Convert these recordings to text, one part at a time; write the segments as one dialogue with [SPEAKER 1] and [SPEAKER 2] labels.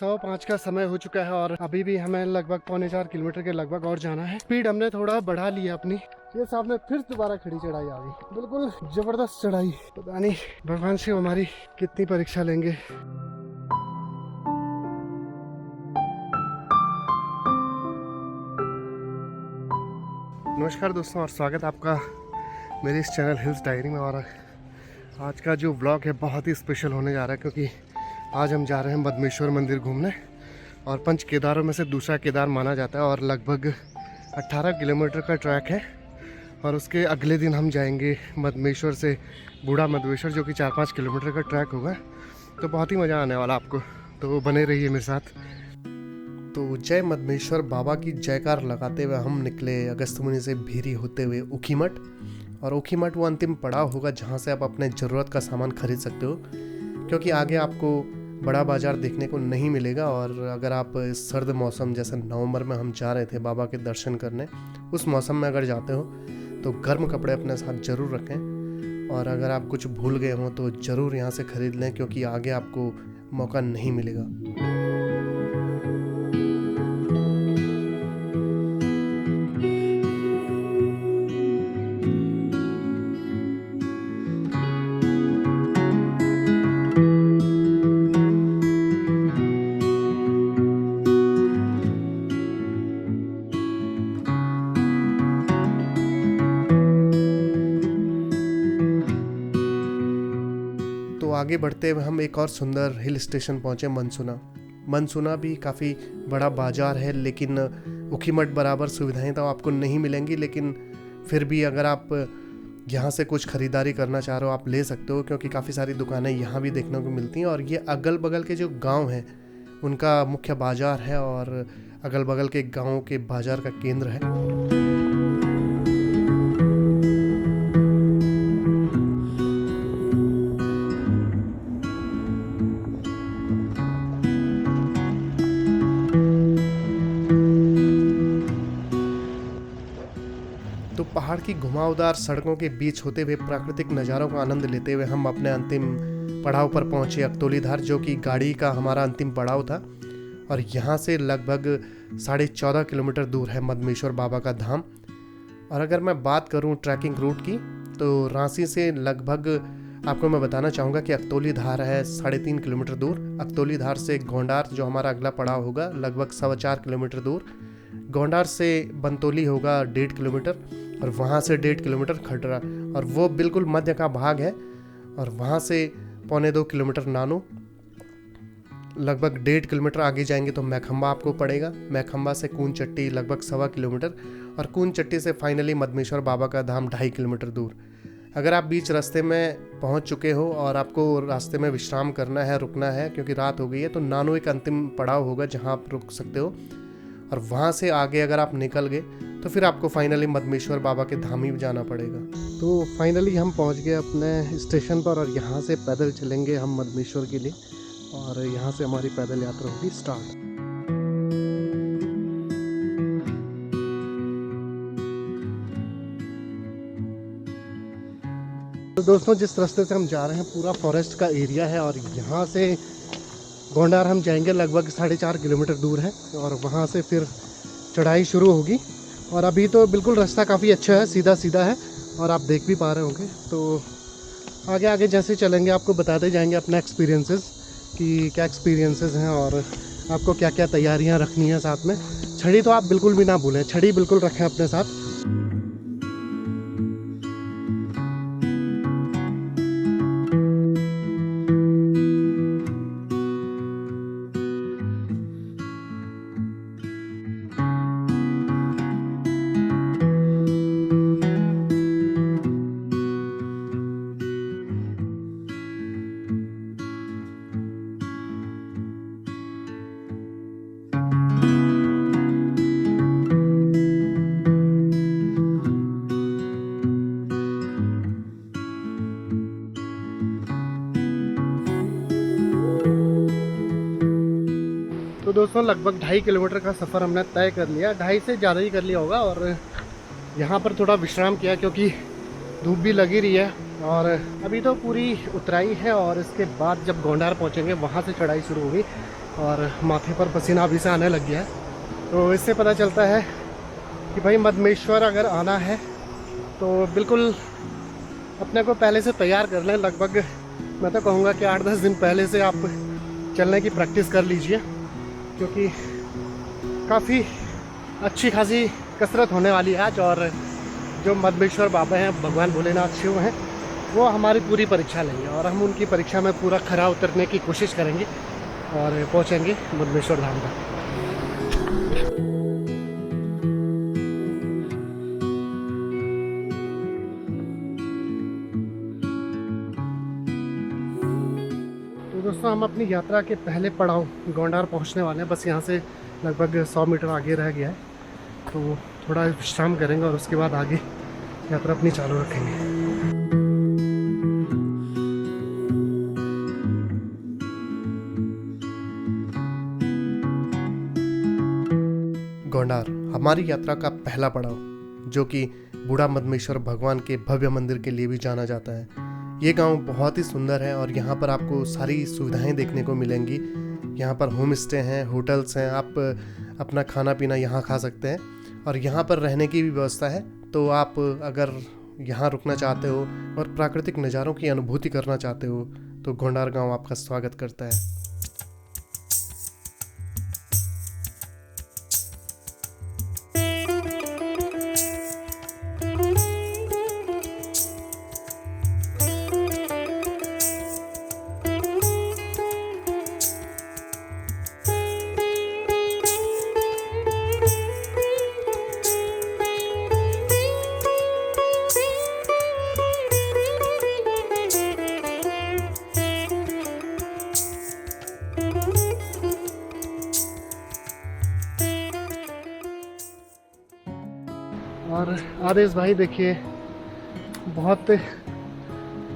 [SPEAKER 1] 5:15 का समय हो चुका है और अभी भी हमें लगभग 3.25 किलोमीटर के लगभग और जाना है। स्पीड हमने थोड़ा बढ़ा लिया अपनी। ये सामने फिर दोबारा खड़ी चढ़ाई आ गई, बिल्कुल जबरदस्त चढ़ाई। पता नहीं भगवान शिव हमारी कितनी परीक्षा लेंगे। नमस्कार दोस्तों और स्वागत आपका मेरे इस चैनल हिल्स डायरी में। और आज का जो व्लॉग है बहुत ही स्पेशल होने जा रहा है, क्योंकि आज हम जा रहे हैं मद्मेश्वर मंदिर घूमने। और पंच केदारों में से दूसरा केदार माना जाता है और लगभग 18 किलोमीटर का ट्रैक है। और उसके अगले दिन हम जाएंगे मद्मेश्वर से बूढ़ा मद्मेश्वर, जो कि 4-5 किलोमीटर का ट्रैक होगा। तो बहुत ही मज़ा आने वाला आपको, तो बने रहिए मेरे साथ। तो जय मद्मेश्वर बाबा की जयकार लगाते हुए हम निकले अगस्त्यमुनि से भीरी होते हुए ऊखीमठ। और ऊखीमठ वो अंतिम पड़ाव होगा जहाँ से आप अपने ज़रूरत का सामान खरीद सकते हो, क्योंकि आगे आपको बड़ा बाज़ार देखने को नहीं मिलेगा। और अगर आप सर्द मौसम जैसे नवंबर में हम जा रहे थे बाबा के दर्शन करने, उस मौसम में अगर जाते हो तो गर्म कपड़े अपने साथ ज़रूर रखें। और अगर आप कुछ भूल गए हों तो ज़रूर यहाँ से ख़रीद लें, क्योंकि आगे आपको मौका नहीं मिलेगा। आगे बढ़ते हुए हम एक और सुंदर हिल स्टेशन पहुँचे, मनसुना। मनसुना भी काफ़ी बड़ा बाज़ार है, लेकिन ऊखीमठ बराबर सुविधाएं तो आपको नहीं मिलेंगी। लेकिन फिर भी अगर आप यहाँ से कुछ ख़रीदारी करना चाह रहे हो आप ले सकते हो, क्योंकि काफ़ी सारी दुकानें यहाँ भी देखने को मिलती हैं। और ये अगल बगल के जो गांव हैं उनका मुख्य बाज़ार है और अगल बगल के गाँव के बाज़ार का केंद्र है। तो पहाड़ की घुमावदार सड़कों के बीच होते हुए प्राकृतिक नज़ारों का आनंद लेते हुए हम अपने अंतिम पड़ाव पर पहुंचे, अकतौलीधार, जो कि गाड़ी का हमारा अंतिम पड़ाव था। और यहाँ से लगभग 14.5 किलोमीटर दूर है मद्मेश्वर बाबा का धाम। और अगर मैं बात करूँ ट्रैकिंग रूट की, तो रांची से लगभग आपको मैं बताना चाहूँगा कि अकतौलीधार है 3.5 किलोमीटर दूर। अकतौलीधार से गोंडार, जो हमारा अगला पड़ाव होगा, लगभग 4.25 किलोमीटर दूर। गोंडार से बंतौली होगा 1.5 किलोमीटर, और वहाँ से 1.5 किलोमीटर खटरा, और वो बिल्कुल मध्य का भाग है। और वहाँ से 1.25 किलोमीटर नानू। लगभग 1.5 किलोमीटर आगे जाएंगे तो मैखंबा आपको पड़ेगा। मैखंबा से कून चट्टी लगभग 1.25 किलोमीटर, और कून चट्टी से फाइनली मद्मेश्वर बाबा का धाम 2.5 किलोमीटर दूर। अगर आप बीच रास्ते में पहुँच चुके हो और आपको रास्ते में विश्राम करना है, रुकना है क्योंकि रात हो गई है, तो नानू एक अंतिम पड़ाव होगा जहाँ आप रुक सकते हो। और वहाँ से आगे अगर आप निकल गए तो फिर आपको फाइनली मद्मेश्वर बाबा के धाम ही जाना पड़ेगा। तो फाइनली हम पहुँच गए अपने स्टेशन पर, और यहाँ से पैदल चलेंगे हम मद्मेश्वर के लिए। और यहाँ से हमारी पैदल यात्रा होगी स्टार्ट। तो दोस्तों, जिस रास्ते से हम जा रहे हैं पूरा फॉरेस्ट का एरिया है, और यहाँ से गोंडार हम जाएंगे लगभग 4.5 किलोमीटर दूर है, और वहाँ से फिर चढ़ाई शुरू होगी। और अभी तो बिल्कुल रास्ता काफ़ी अच्छा है, सीधा सीधा है, और आप देख भी पा रहे होंगे। तो आगे आगे जैसे चलेंगे आपको बताते जाएंगे अपना एक्सपीरियंसेस कि क्या एक्सपीरियंसेस हैं और आपको क्या क्या तैयारियां रखनी है साथ में। छड़ी तो आप बिल्कुल भी ना भूलें, छड़ी बिल्कुल रखें अपने साथ। तो दोस्तों लगभग 2.5 किलोमीटर का सफ़र हमने तय कर लिया, 2.5 से ज़्यादा ही कर लिया होगा। और यहाँ पर थोड़ा विश्राम किया क्योंकि धूप भी लगी रही है। और अभी तो पूरी उतराई है, और इसके बाद जब गोंडार पहुँचेंगे वहाँ से चढ़ाई शुरू होगी। और माथे पर पसीना अभी से आने लग गया है। तो इससे पता चलता है कि भाई मद्मेश्वर अगर आना है तो बिल्कुल अपने को पहले से तैयार कर लें। लगभग मैं तो कहूँगा कि 8-10 दिन पहले से आप चलने की प्रैक्टिस कर लीजिए, क्योंकि काफ़ी अच्छी खासी कसरत होने वाली है आज। और जो मद्मेश्वर बाबा हैं, भगवान भोलेनाथ शिव हैं, वो हमारी पूरी परीक्षा लेंगे और हम उनकी परीक्षा में पूरा खरा उतरने की कोशिश करेंगे और पहुँचेंगे मद्मेश्वर धाम तक। दोस्तों, हम अपनी यात्रा के पहले पड़ाव गोंडार पहुंचने वाले हैं। बस यहाँ से लगभग 100 मीटर आगे रह गया है, तो थोड़ा विश्राम करेंगे और उसके बाद आगे यात्रा अपनी चालू रखेंगे। गोंडार हमारी यात्रा का पहला पड़ाव, जो कि बूढ़ा मद्मेश्वर भगवान के भव्य मंदिर के लिए भी जाना जाता है। ये गांव बहुत ही सुंदर है और यहाँ पर आपको सारी सुविधाएं देखने को मिलेंगी। यहाँ पर होम स्टे हैं, होटल्स हैं, आप अपना खाना पीना यहाँ खा सकते हैं और यहाँ पर रहने की भी व्यवस्था है। तो आप अगर यहाँ रुकना चाहते हो और प्राकृतिक नज़ारों की अनुभूति करना चाहते हो तो गोंडार गांव आपका स्वागत करता है। और आदेश भाई देखिए बहुत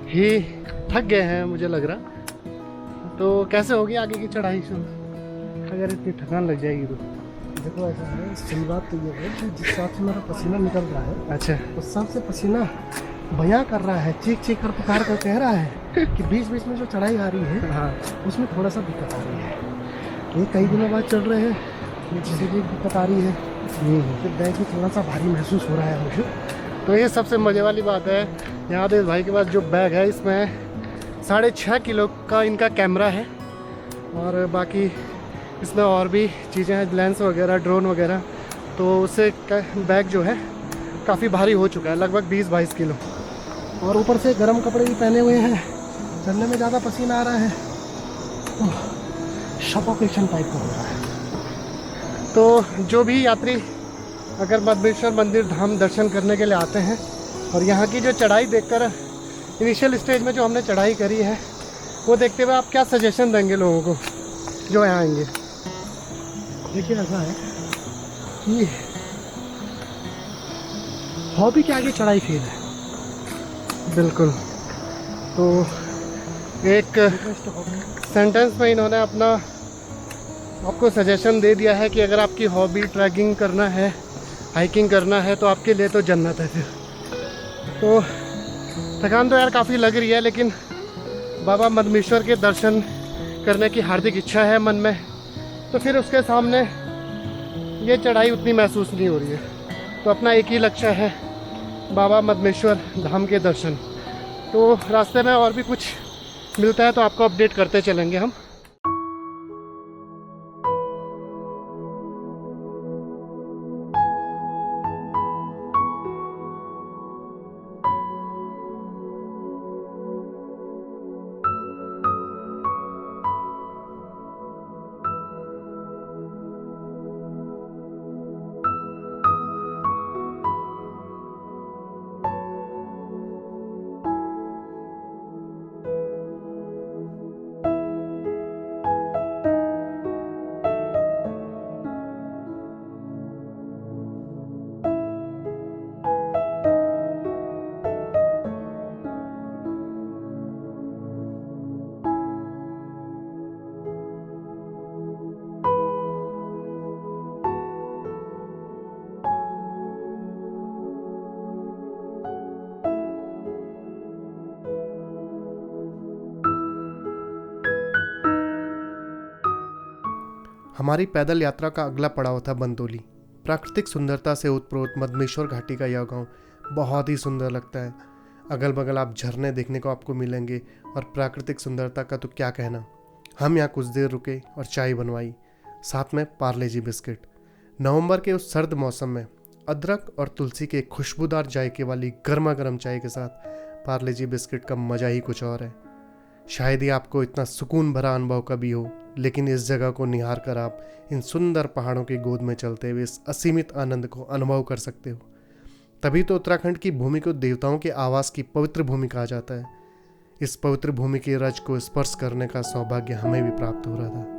[SPEAKER 1] ही थक गए हैं मुझे लग रहा। तो कैसे होगी आगे की चढ़ाई शुरू अगर इतनी थकान लग जाएगी तो?
[SPEAKER 2] देखो ऐसा है, सही बात तो ये है कि जिस हिसाब से मेरा पसीना निकल रहा है,
[SPEAKER 1] अच्छा,
[SPEAKER 2] उस हिसाब से पसीना बयां कर रहा है, चीख चीख कर पुकार कर कह रहा है कि बीच बीच में जो चढ़ाई आ रही है
[SPEAKER 1] हाँ,
[SPEAKER 2] उसमें थोड़ा सा दिक्कत आ रही है। ये कई दिनों बाद चल रहे हैं, जिससे भी दिक्कत आ रही है, फिर बैग भी थोड़ा सा भारी महसूस हो रहा है मुझे।
[SPEAKER 1] तो ये सबसे मज़े वाली बात है, यहाँ आदेश भाई के पास जो बैग है इसमें 6.5 किलो का इनका कैमरा है और बाकी इसमें और भी चीज़ें हैं, लेंस वगैरह, ड्रोन वगैरह। तो उससे बैग जो है काफ़ी भारी हो चुका है, लगभग 20-22 किलो।
[SPEAKER 2] और ऊपर से गर्म कपड़े भी पहने हुए हैं, चलने में ज़्यादा पसीना आ रहा है, सफोकेशन टाइप का हो रहा है।
[SPEAKER 1] तो जो भी यात्री अगर मद्मेश्वर मंदिर धाम दर्शन करने के लिए आते हैं और यहाँ की जो चढ़ाई देखकर, इनिशियल स्टेज में जो हमने चढ़ाई करी है वो देखते हुए आप क्या सजेशन देंगे लोगों को जो यहाँ आएंगे?
[SPEAKER 2] देखिए ऐसा है कि हॉबी के आगे चढ़ाई फेल है।
[SPEAKER 1] बिल्कुल। तो एक सेंटेंस में इन्होंने अपना आपको सजेशन दे दिया है कि अगर आपकी हॉबी ट्रैकिंग करना है, हाइकिंग करना है तो आपके लिए तो जन्नत है। फिर तो थकान तो यार काफ़ी लग रही है, लेकिन बाबा मद्मेश्वर के दर्शन करने की हार्दिक इच्छा है मन में, तो फिर उसके सामने ये चढ़ाई उतनी महसूस नहीं हो रही है। तो अपना एक ही लक्ष्य है, बाबा मद्मेश्वर धाम के दर्शन। तो रास्ते में और भी कुछ मिलता है तो आपको अपडेट करते चलेंगे हम। हमारी पैदल यात्रा का अगला पड़ाव था बंतोली। प्राकृतिक सुंदरता से उत्प्रोत मदमेश्वर घाटी का यह गांव बहुत ही सुंदर लगता है। अगल बगल आप झरने देखने को आपको मिलेंगे और प्राकृतिक सुंदरता का तो क्या कहना। हम यहाँ कुछ देर रुके और चाय बनवाई, साथ में पार्ले जी बिस्किट। नवंबर के उस सर्द मौसम में अदरक और तुलसी के खुशबूदार जायके वाली गर्मा गर्म चाय के साथ पार्ले जी बिस्किट का मज़ा ही कुछ और है। शायद ही आपको इतना सुकून भरा अनुभव कभी हो, लेकिन इस जगह को निहार कर आप इन सुंदर पहाड़ों की गोद में चलते हुए इस असीमित आनंद को अनुभव कर सकते हो। तभी तो उत्तराखंड की भूमि को देवताओं के आवास की पवित्र भूमि कहा जाता है। इस पवित्र भूमि की रज को स्पर्श करने का सौभाग्य हमें भी प्राप्त हो रहा था।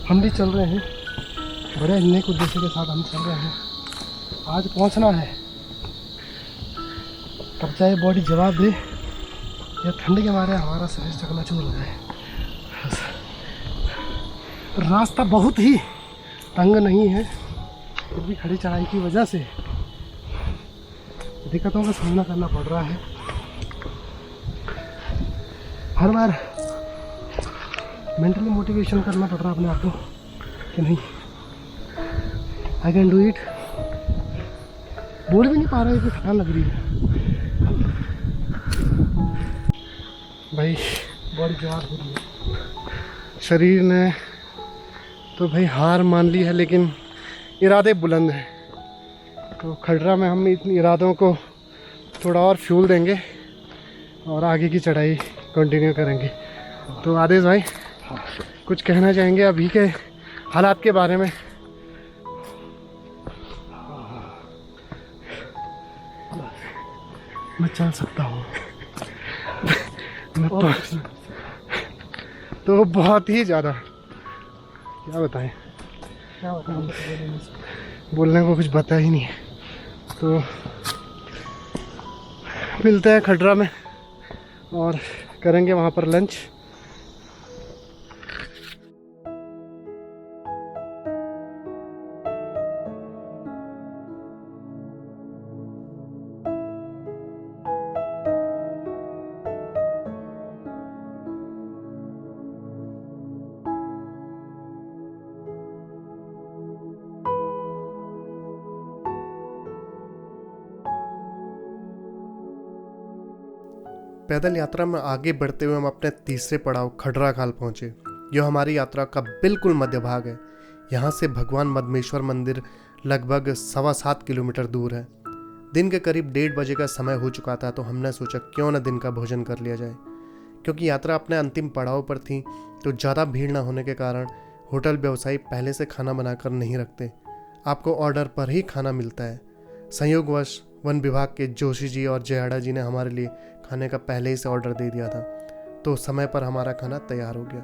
[SPEAKER 2] हम भी चल रहे हैं, बड़े नेक उद्देश्य के साथ हम चल रहे हैं। आज पहुंचना है, तब चाहे बॉडी जवाब दे या ठंड के मारे हमारा शरीर चकनाचूर हो जाए। रास्ता बहुत ही तंग नहीं है, फिर भी खड़ी चढ़ाई की वजह से दिक्कतों का सामना करना पड़ रहा है। हर बार मेंटली मोटिवेशन करना पड़ रहा है अपने आप को कि नहीं, आई कैन डू इट। बोल भी नहीं पा रहा है, इतनी थकान लग रही है भाई, बॉडी जवाब हो रही है। शरीर ने तो भाई हार मान ली है, लेकिन इरादे बुलंद हैं। तो खडरा में हम इन इरादों को थोड़ा और फ्यूल देंगे और आगे की चढ़ाई कंटिन्यू करेंगे। तो आदेश भाई, कुछ कहना चाहेंगे अभी के हालात के बारे में? मैं चल सकता हूँ तो बहुत ही ज़्यादा क्या बताएं, बोलने को कुछ बता ही नहीं है। तो मिलते हैं खडरा में और करेंगे वहाँ पर लंच।
[SPEAKER 1] पैदल यात्रा में आगे बढ़ते हुए हम अपने तीसरे पड़ाव खडरा खाल पहुंचे। यह हमारी यात्रा का बिल्कुल मध्य भाग है। यहाँ से भगवान मदमेश्वर मंदिर लगभग 7.25 किलोमीटर दूर है। दिन के करीब 1:30 बजे का समय हो चुका था, तो हमने सोचा क्यों न दिन का भोजन कर लिया जाए। क्योंकि यात्रा अपने अंतिम पड़ाव पर थी, तो ज़्यादा भीड़ न होने के कारण होटल व्यवसायी पहले से खाना बनाकर नहीं रखते, आपको ऑर्डर पर ही खाना मिलता है। संयोगवश वन विभाग के जोशी जी और जयाड़ा जी ने हमारे लिए खाने का पहले ही से ऑर्डर दे दिया था, तो समय पर हमारा खाना तैयार हो गया।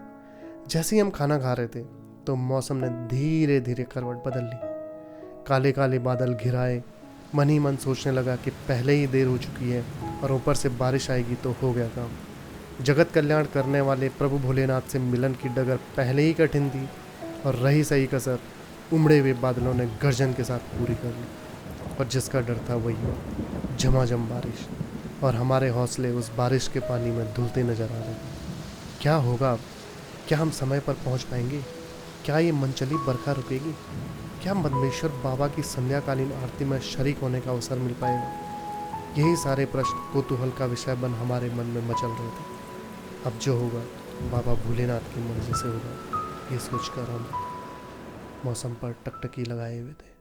[SPEAKER 1] जैसे ही हम खाना खा रहे थे तो मौसम ने धीरे धीरे करवट बदल ली। काले काले बादल घिराए, मन ही मन सोचने लगा कि पहले ही देर हो चुकी है और ऊपर से बारिश आएगी तो हो गया काम। जगत कल्याण करने वाले प्रभु भोलेनाथ से मिलन की डगर पहले ही कठिन थी और रही सही कसर उमड़े हुए बादलों ने गर्जन के साथ पूरी कर ली। और जिसका डर था वही हुआ, झमाझम बारिश, और हमारे हौसले उस बारिश के पानी में धुलते नजर आ रहे थे। क्या होगा अब? क्या हम समय पर पहुंच पाएंगे? क्या ये मनचली बरखा रुकेगी? क्या मदमेश्वर बाबा की संध्याकालीन आरती में शरीक होने का अवसर मिल पाएगा? यही सारे प्रश्न कौतूहल का विषय बन हमारे मन में मचल रहे थे। अब जो होगा बाबा भोलेनाथ की मर्जी से होगा, ये सोचकर हम मौसम पर टकटकी लगाए हुए थे।